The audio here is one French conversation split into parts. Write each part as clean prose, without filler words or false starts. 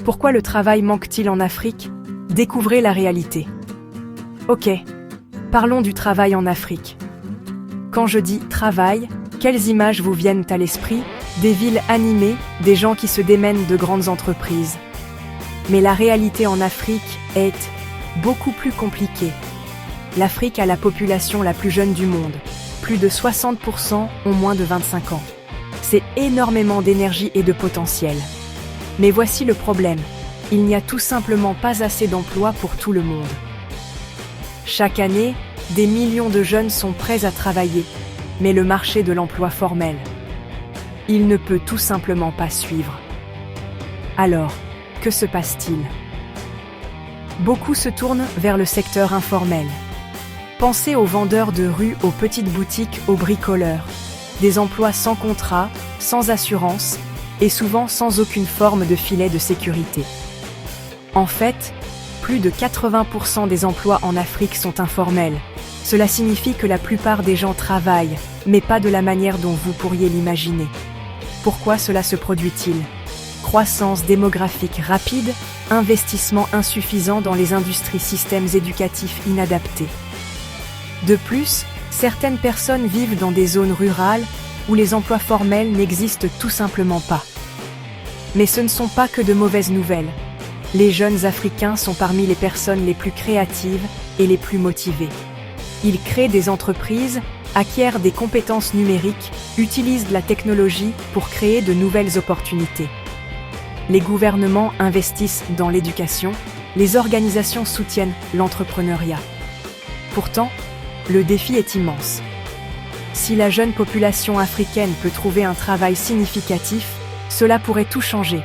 Pourquoi le travail manque-t-il en Afrique? Découvrez la réalité. Ok, parlons du travail en Afrique. Quand je dis travail, quelles images vous viennent à l'esprit? Des villes animées, des gens qui se démènent de grandes entreprises. Mais la réalité en Afrique est beaucoup plus compliquée. L'Afrique a la population la plus jeune du monde. Plus de 60% ont moins de 25 ans. C'est énormément d'énergie et de potentiel. Mais voici le problème, il n'y a tout simplement pas assez d'emplois pour tout le monde. Chaque année, des millions de jeunes sont prêts à travailler, mais le marché de l'emploi formel, il ne peut tout simplement pas suivre. Alors, que se passe-t-il? Beaucoup se tournent vers le secteur informel. Pensez aux vendeurs de rue, aux petites boutiques, aux bricoleurs. Des emplois sans contrat, sans assurance, et souvent sans aucune forme de filet de sécurité. En fait, plus de 80% des emplois en Afrique sont informels. Cela signifie que la plupart des gens travaillent, mais pas de la manière dont vous pourriez l'imaginer. Pourquoi cela se produit-il? Croissance démographique rapide, investissement insuffisant dans les industries, systèmes éducatifs inadaptés. De plus, certaines personnes vivent dans des zones rurales où les emplois formels n'existent tout simplement pas. Mais ce ne sont pas que de mauvaises nouvelles. Les jeunes Africains sont parmi les personnes les plus créatives et les plus motivées. Ils créent des entreprises, acquièrent des compétences numériques, utilisent la technologie pour créer de nouvelles opportunités. Les gouvernements investissent dans l'éducation, les organisations soutiennent l'entrepreneuriat. Pourtant, le défi est immense. Si la jeune population africaine peut trouver un travail significatif, cela pourrait tout changer.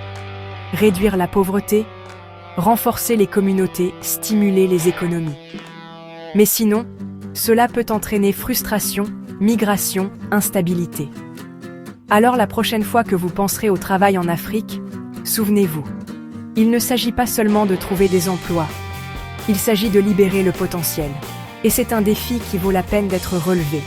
Réduire la pauvreté, renforcer les communautés, stimuler les économies. Mais sinon, cela peut entraîner frustration, migration, instabilité. Alors la prochaine fois que vous penserez au travail en Afrique, souvenez-vous, il ne s'agit pas seulement de trouver des emplois, il s'agit de libérer le potentiel. Et c'est un défi qui vaut la peine d'être relevé.